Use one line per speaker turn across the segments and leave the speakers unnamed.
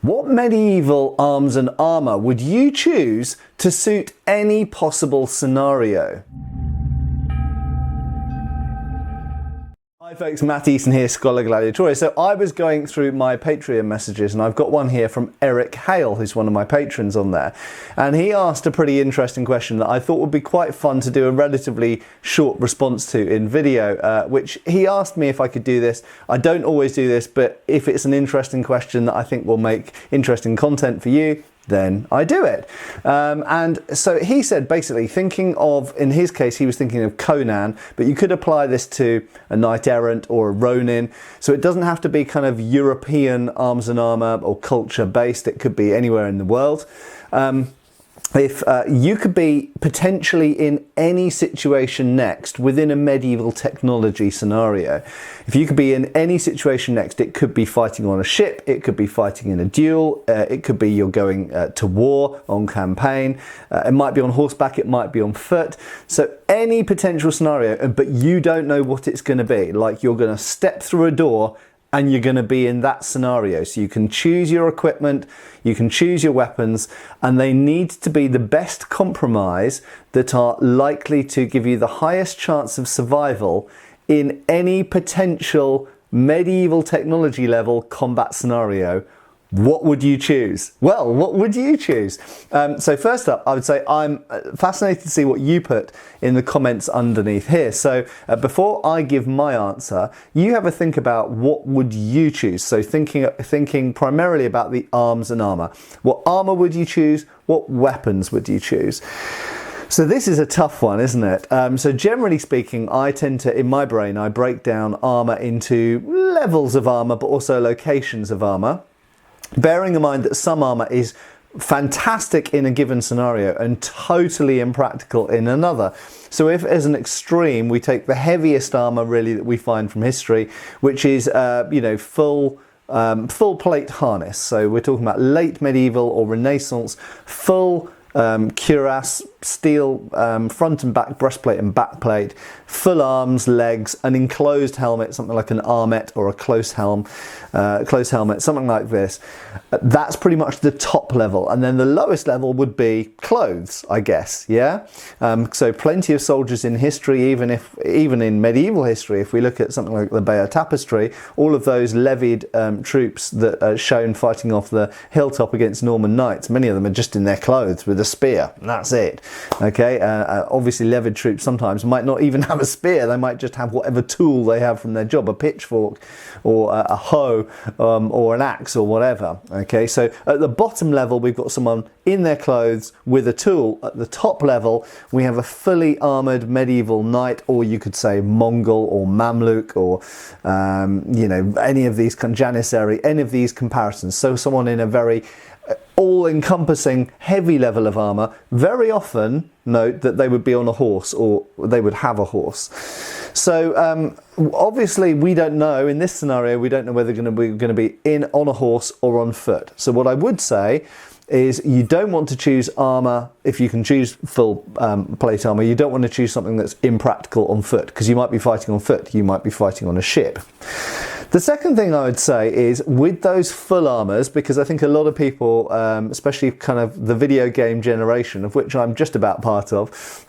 What medieval arms and armour would you choose to suit any possible scenario? Hi folks, Matt Easton here, Schola Gladiatoria. So I was going through my Patreon messages and I've got one here from Eric Hale, who's one of my patrons on there. And he asked a pretty interesting question that I thought would be quite fun to do a relatively short response to in video, which he asked me if I could do this. I don't always do this, but if it's an interesting question that I think will make interesting content for you, then I do it. And so he said, basically thinking of, in his case, he was thinking of Conan, but you could apply this to a knight errant or a ronin. So it doesn't have to be kind of European arms and armour or culture based. It could be anywhere in the world. If you could be potentially in any situation next within a medieval technology scenario. If you could be in any situation next, it could be fighting on a ship, it could be fighting in a duel, it could be you're going to war on campaign, it might be on horseback, it might be on foot. So any potential scenario, but you don't know what it's going to be. Like you're going to step through a door and you're going to be in that scenario. So you can choose your equipment, you can choose your weapons, and they need to be the best compromise that are likely to give you the highest chance of survival in any potential medieval technology level combat scenario. What would you choose? Well, what would you choose? So first up, I would say I'm fascinated to see what you put in the comments underneath here. So before I give my answer, you have a think about what would you choose. So thinking primarily about the arms and armour. What armour would you choose? What weapons would you choose? So this is a tough one, isn't it? So generally speaking, I tend to, in my brain, I break down armour into levels of armour, but also locations of armour. Bearing in mind that some armour is fantastic in a given scenario and totally impractical in another. So if as an extreme we take the heaviest armour really that we find from history, which is full plate harness. So we're talking about late medieval or Renaissance full cuirass, steel front and back breastplate and backplate, full arms, legs, an enclosed helmet, something like an armet or a close helmet, something like this. That's pretty much the top level, and then the lowest level would be clothes, I guess. Yeah. So plenty of soldiers in history, even in medieval history, if we look at something like the Bayeux Tapestry, all of those levied troops that are shown fighting off the hilltop against Norman knights, many of them are just in their clothes with a spear, and that's it. Okay, obviously levied troops sometimes might not even have a spear, they might just have whatever tool they have from their job, a pitchfork or a hoe or an axe or whatever. Okay, so at the bottom level we've got someone in their clothes with a tool. At the top level we have a fully armoured medieval knight, or you could say Mongol or Mamluk or any of these Janissary, any of these comparisons. So someone in a very all-encompassing heavy level of armour. Very often note that they would be on a horse, or they would have a horse. So obviously we don't know, in this scenario we don't know whether they're going to be on a horse or on foot. So what I would say is you don't want to choose armour. If you can choose full plate armour, you don't want to choose something that's impractical on foot, because you might be fighting on foot, you might be fighting on a ship. The second thing I would say is with those full armours, because I think a lot of people, especially kind of the video game generation, of which I'm just about part of,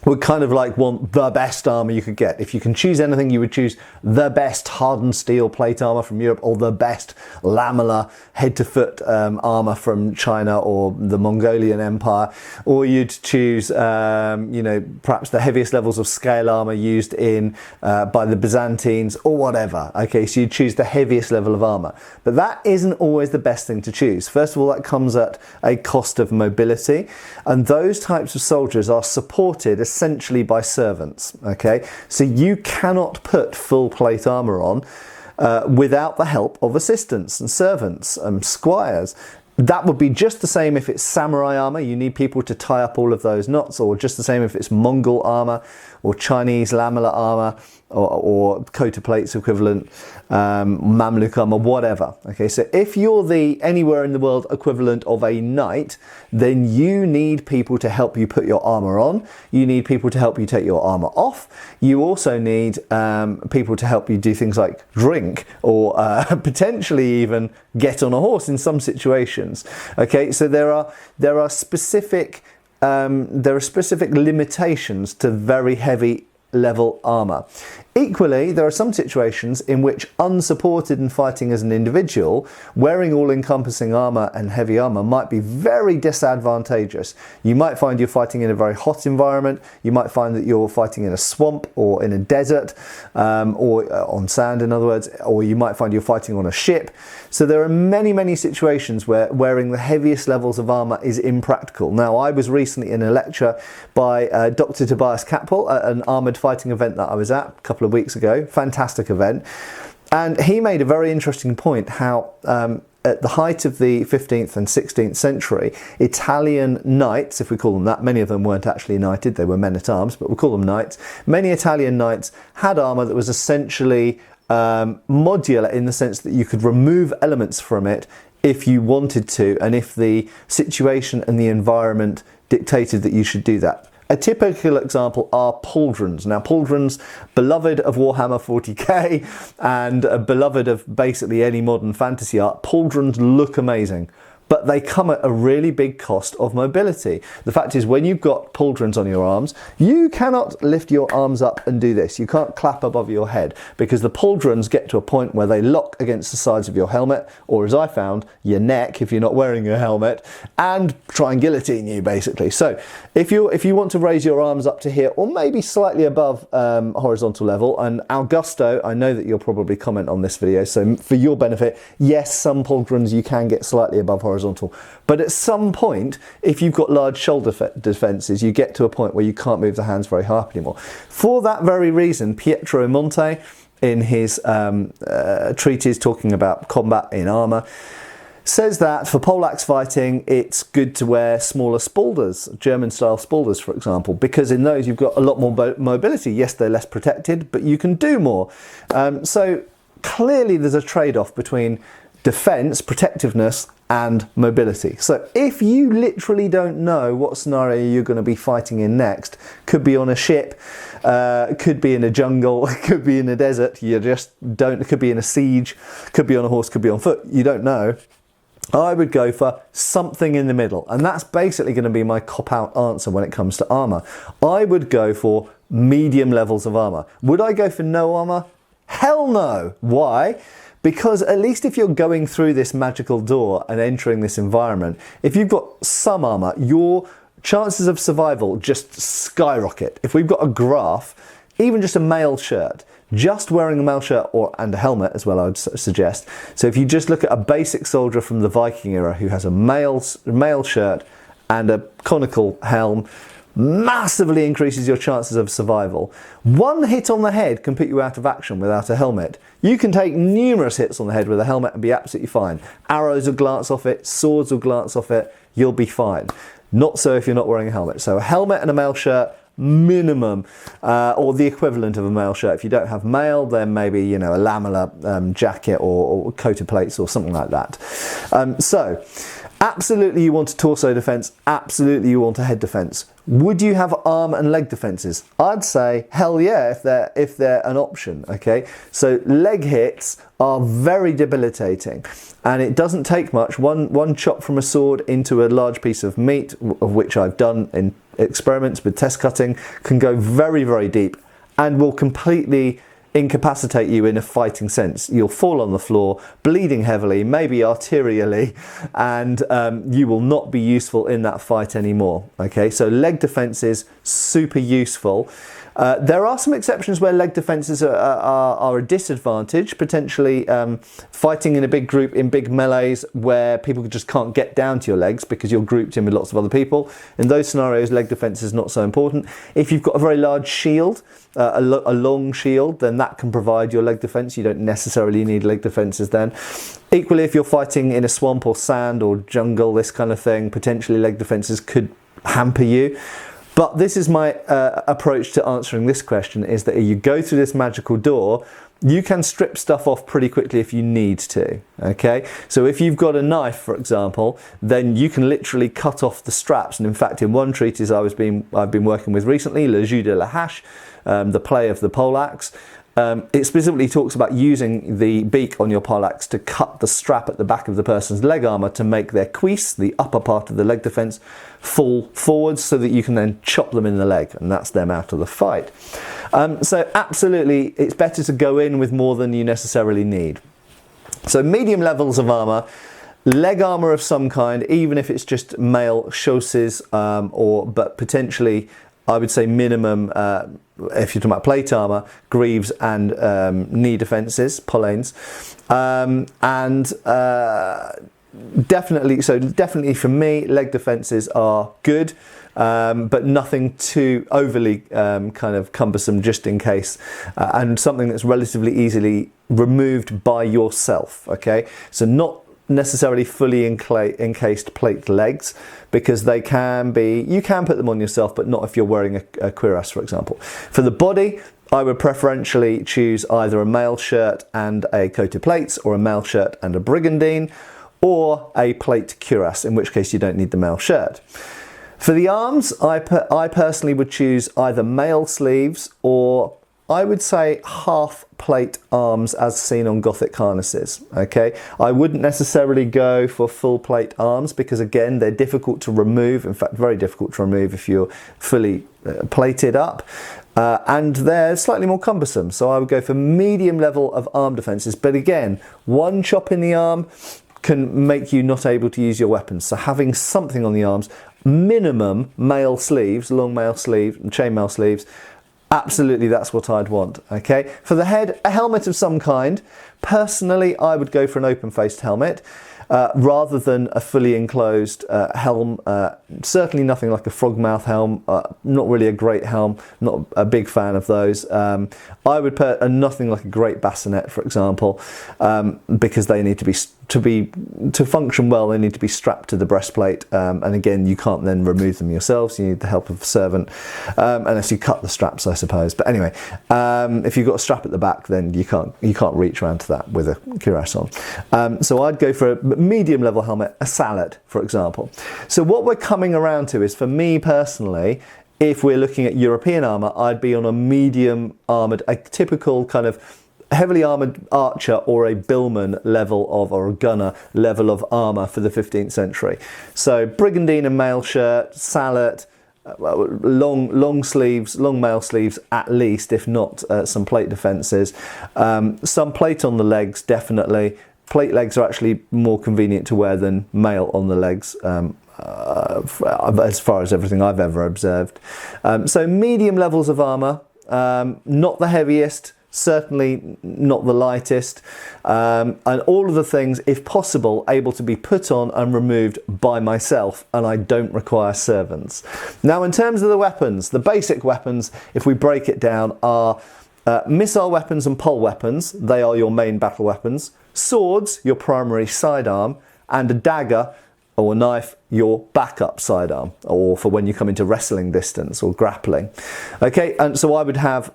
would kind of like want the best armour you could get. If you can choose anything, you would choose the best hardened steel plate armour from Europe, or the best lamellar head to foot armour from China or the Mongolian Empire, or you'd choose perhaps the heaviest levels of scale armour used in by the Byzantines or whatever. Okay, so you'd choose the heaviest level of armour, but that isn't always the best thing to choose. First of all, that comes at a cost of mobility, and those types of soldiers are supported essentially by servants. Okay, so you cannot put full plate armour on without the help of assistants and servants and squires. That would be just the same if it's samurai armour, you need people to tie up all of those knots, or just the same if it's Mongol armour or Chinese lamellar armour. or coat of plates equivalent, Mamluk armor, whatever. Okay, so if you're the anywhere in the world equivalent of a knight, then you need people to help you put your armor on. You need people to help you take your armor off. You also need people to help you do things like drink or potentially even get on a horse in some situations. Okay, so there are specific limitations to very heavy level armor. Equally, there are some situations in which, unsupported and fighting as an individual, wearing all-encompassing armor and heavy armor might be very disadvantageous. You might find you're fighting in a very hot environment. You might find that you're fighting in a swamp or in a desert, or on sand, in other words, or you might find you're fighting on a ship. So there are many, many situations where wearing the heaviest levels of armor is impractical. Now, I was recently in a lecture by Dr. Tobias Kapel at an armored fighting event that I was at a couple of weeks ago. Fantastic event. And he made a very interesting point how at the height of the 15th and 16th century, Italian knights, if we call them that, many of them weren't actually knighted, they were men-at-arms, but we'll call them knights. Many Italian knights had armour that was essentially modular, in the sense that you could remove elements from it if you wanted to, and if the situation and the environment dictated that you should do that. A typical example are pauldrons. Now, pauldrons, beloved of Warhammer 40k and beloved of basically any modern fantasy art, pauldrons look amazing, but they come at a really big cost of mobility. The fact is, when you've got pauldrons on your arms, you cannot lift your arms up and do this. You can't clap above your head, because the pauldrons get to a point where they lock against the sides of your helmet, or as I found, your neck if you're not wearing a helmet, and try and guillotine you, basically. So if you want to raise your arms up to here, or maybe slightly above horizontal level, and Augusto, I know that you'll probably comment on this video, so for your benefit, yes, some pauldrons you can get slightly above horizontal. But at some point, if you've got large shoulder defences, you get to a point where you can't move the hands very high up anymore. For that very reason, Pietro Monte, in his treatise talking about combat in armour, says that for poleaxe fighting, it's good to wear smaller spaulders, German-style spaulders, for example, because in those you've got a lot more mobility. Yes, they're less protected, but you can do more. So clearly there's a trade-off between defence, protectiveness, and mobility. So if you literally don't know what scenario you're going to be fighting in next, could be on a ship, could be in a jungle, could be in a desert, you just don't, it could be in a siege, could be on a horse, could be on foot, you don't know, I would go for something in the middle. And that's basically going to be my cop-out answer when it comes to armour. I would go for medium levels of armour. Would I go for no armour? Hell no! Why? Because at least if you're going through this magical door and entering this environment, if you've got some armour, your chances of survival just skyrocket. If we've got a graph, even just a mail shirt, just wearing a mail shirt and a helmet as well, I would suggest. So if you just look at a basic soldier from the Viking era who has a mail shirt and a conical helm, massively increases your chances of survival. One hit on the head can put you out of action without a helmet. You can take numerous hits on the head with a helmet and be absolutely fine. Arrows will glance off it, swords will glance off it, you'll be fine. Not so if you're not wearing a helmet. So a helmet and a mail shirt, minimum, or the equivalent of a mail shirt. If you don't have mail, then maybe, you know, a lamella jacket or coat of plates or something like that. So absolutely you want a torso defense, absolutely you want a head defense. Would you have arm and leg defenses? I'd say hell yeah, if they're an option. Okay, so leg hits are very debilitating, and it doesn't take much. One chop from a sword into a large piece of meat, of which I've done in experiments with test cutting, can go very, very deep and will completely incapacitate you in a fighting sense. You'll fall on the floor, bleeding heavily, maybe arterially, and you will not be useful in that fight anymore. Okay, so leg defenses, super useful. There are some exceptions where leg defenses are a disadvantage, potentially fighting in a big group in big melees where people just can't get down to your legs because you're grouped in with lots of other people. In those scenarios, leg defense is not so important. If you've got a very large shield, a long shield, then that can provide your leg defense. You don't necessarily need leg defenses then. Equally, if you're fighting in a swamp or sand or jungle, this kind of thing, potentially leg defenses could hamper you. But this is my approach to answering this question, is that you go through this magical door, you can strip stuff off pretty quickly if you need to, okay? So if you've got a knife, for example, then you can literally cut off the straps. And in fact, in one treatise I've been working with recently, Le Jeu de la Hache, the play of the poleaxe, it specifically talks about using the beak on your poleaxe to cut the strap at the back of the person's leg armour to make their cuisse, the upper part of the leg defence, fall forwards so that you can then chop them in the leg, and that's them out of the fight. So absolutely, it's better to go in with more than you necessarily need. So medium levels of armour, leg armour of some kind, even if it's just mail chausses, but potentially I would say minimum, if you're talking about plate armour, greaves and knee defences, polanes, definitely for me, leg defences are good, but nothing too overly kind of cumbersome just in case, and something that's relatively easily removed by yourself, okay? So not necessarily fully encased plate legs, because they can be, you can put them on yourself, but not if you're wearing a cuirass, for example. For the body, I would preferentially choose either a mail shirt and a coat of plates, or a mail shirt and a brigandine, or a plate cuirass, in which case you don't need the mail shirt. For the arms, I personally would choose either mail sleeves, or I would say half plate arms as seen on Gothic harnesses, okay? I wouldn't necessarily go for full plate arms, because again, they're difficult to remove, in fact very difficult to remove if you're fully plated up, and they're slightly more cumbersome. So I would go for medium level of arm defences, but again, one chop in the arm can make you not able to use your weapons. So having something on the arms, minimum mail sleeves, long mail sleeves and chainmail sleeves, absolutely, that's what I'd want, okay? For the head, a helmet of some kind. Personally, I would go for an open-faced helmet rather than a fully enclosed helm. Certainly nothing like a frogmouth helm, not really a great helm, not a big fan of those. I would put nothing like a great bassinet, for example, because they need to function well, they need to be strapped to the breastplate, and again, you can't then remove them yourselves, you need the help of a servant, unless you cut the straps, I suppose. But anyway, if you've got a strap at the back, then you can't reach around to that with a cuirass on. So I'd go for a medium level helmet, a sallet, for example. So what we're coming around to is, for me personally, if we're looking at European armour, I'd be on a medium armoured, a typical kind of heavily armoured archer, or a billman level of, or a gunner level of armour for the 15th century. So brigandine and mail shirt, sallet, long sleeves, long mail sleeves at least, if not some plate defences. Some plate on the legs, definitely. Plate legs are actually more convenient to wear than mail on the legs, as far as everything I've ever observed. So medium levels of armour, not the heaviest, certainly not the lightest, and all of the things, if possible, able to be put on and removed by myself, and I don't require servants. Now, in terms of the weapons, the basic weapons, if we break it down, are missile weapons and pole weapons. They are your main battle weapons. Swords, your primary sidearm, and a dagger or knife, your backup sidearm, or for when you come into wrestling distance or grappling. Okay, and so I would have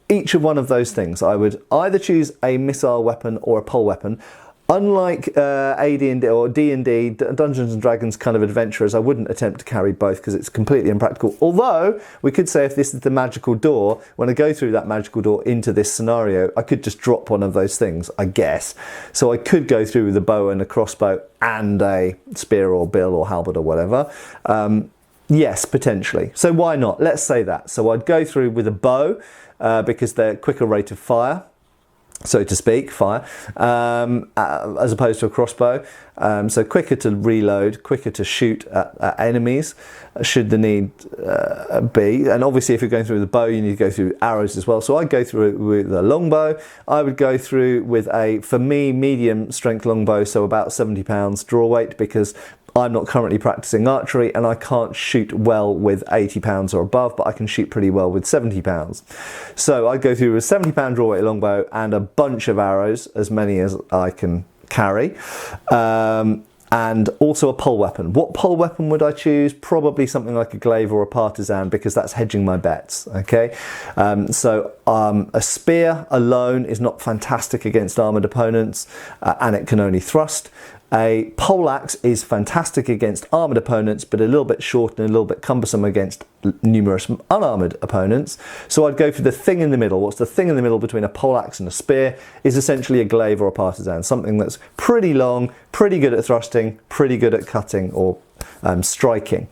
each of one of those things. I would either choose a missile weapon or a pole weapon. Unlike AD&D or D&D, Dungeons and Dragons kind of adventurers, I wouldn't attempt to carry both because it's completely impractical. Although, we could say if this is the magical door, when I go through that magical door into this scenario, I could just drop one of those things, I guess. So I could go through with a bow and a crossbow and a spear or bill or halberd or whatever. Yes, potentially. So why not? Let's say that. So I'd go through with a bow because they're quicker rate of fire, so to speak, fire, as opposed to a crossbow. So quicker to reload, quicker to shoot at enemies, should the need be. And obviously if you're going through the bow, you need to go through arrows as well. So I'd go through with a longbow. I would go through with a, for me, medium strength longbow, so about 70 pounds draw weight, because I'm not currently practicing archery and I can't shoot well with 80 pounds or above, but I can shoot pretty well with 70 pounds. So I go through with a 70 pound draw weight longbow and a bunch of arrows, as many as I can carry. And and also a pole weapon. What pole weapon would I choose? Probably something like a glaive or a partisan, because that's hedging my bets, okay? A spear alone is not fantastic against armoured opponents, and it can only thrust. A poleaxe is fantastic against armoured opponents, but a little bit short and a little bit cumbersome against numerous unarmoured opponents. So I'd go for the thing in the middle. What's the thing in the middle between a poleaxe and a spear? Is essentially a glaive or a partisan, something that's pretty long, pretty good at thrusting, pretty good at cutting or striking.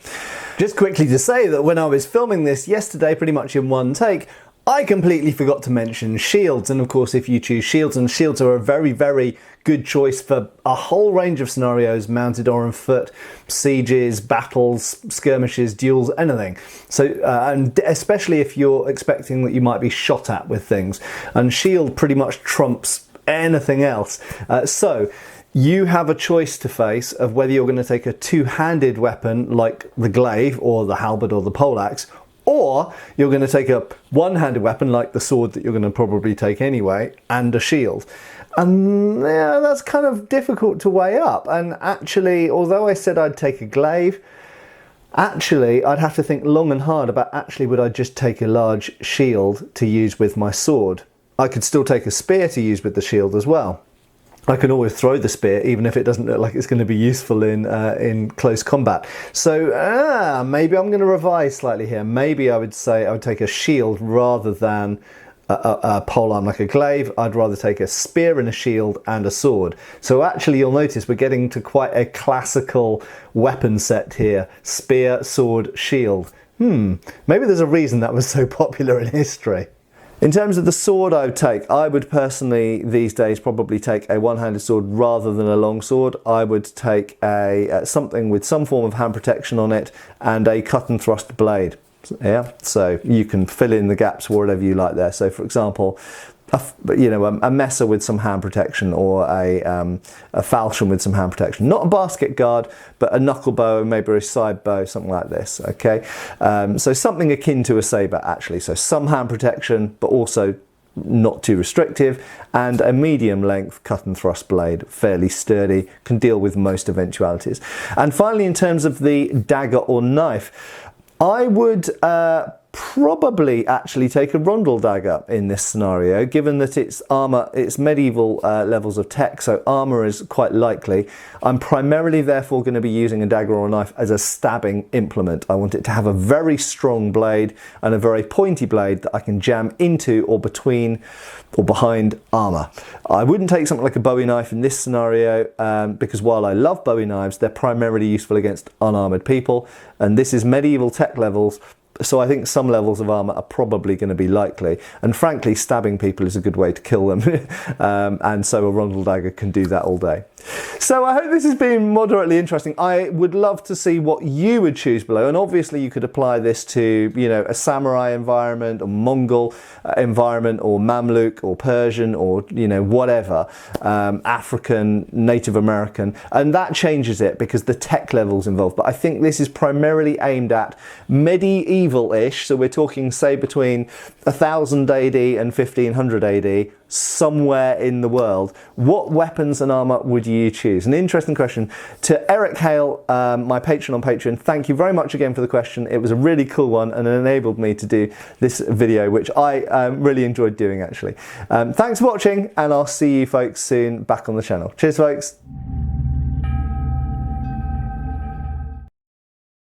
Just quickly to say that when I was filming this yesterday, pretty much in one take, I completely forgot to mention shields, and of course if you choose shields, and shields are a very, very good choice for a whole range of scenarios, mounted or on foot, sieges, battles, skirmishes, duels, anything. So, and especially if you're expecting that you might be shot at with things, and shield pretty much trumps anything else. So you have a choice to face of whether you're going to take a two-handed weapon like the glaive or the halberd or the poleaxe, or you're going to take a one-handed weapon like the sword that you're going to probably take anyway, and a shield. And yeah, that's kind of difficult to weigh up. And actually, although I said I'd take a glaive, actually I'd have to think long and hard about actually would I just take a large shield to use with my sword. I could still take a spear to use with the shield as well. I can always throw the spear, even if it doesn't look like it's going to be useful in close combat. So maybe I'm going to revise slightly here. Maybe I would say I would take a shield rather than a polearm like a glaive. I'd rather take a spear and a shield and a sword. So actually you'll notice we're getting to quite a classical weapon set here. Spear, sword, shield. Maybe there's a reason that was so popular in history. In terms of the sword I would personally these days probably take a one-handed sword rather than a long sword. I would take something with some form of hand protection on it and a cut and thrust blade. Yeah, so you can fill in the gaps wherever you like there. So for example, a messer with some hand protection, or a falchion with some hand protection. Not a basket guard, but a knuckle bow, maybe a side bow, something like this, okay? So something akin to a saber, actually. So some hand protection, but also not too restrictive, and a medium length cut and thrust blade, fairly sturdy, can deal with most eventualities. And finally, in terms of the dagger or knife, I would probably actually take a rondel dagger in this scenario, given that it's armor, it's medieval levels of tech, so armor is quite likely. I'm primarily therefore going to be using a dagger or a knife as a stabbing implement. I want it to have a very strong blade and a very pointy blade that I can jam into or between or behind armor. I wouldn't take something like a bowie knife in this scenario because while I love bowie knives, they're primarily useful against unarmored people, and this is medieval tech levels. So I think some levels of armour are probably going to be likely, and frankly stabbing people is a good way to kill them, and so a rondel dagger can do that all day. So I hope this has been moderately interesting. I would love to see what you would choose below, and obviously you could apply this to, you know, a samurai environment, or Mongol environment, or Mamluk, or Persian, or, you know, whatever, African, Native American, and that changes it because the tech levels involved. But I think this is primarily aimed at medieval-ish, so we're talking, say, between 1000 AD and 1500 AD, somewhere in the world. What weapons and armour would you choose? An interesting question. To Eric Hale, my patron on Patreon, thank you very much again for the question. It was a really cool one and it enabled me to do this video, which I really enjoyed doing actually. Thanks for watching, and I'll see you folks soon back on the channel. Cheers folks.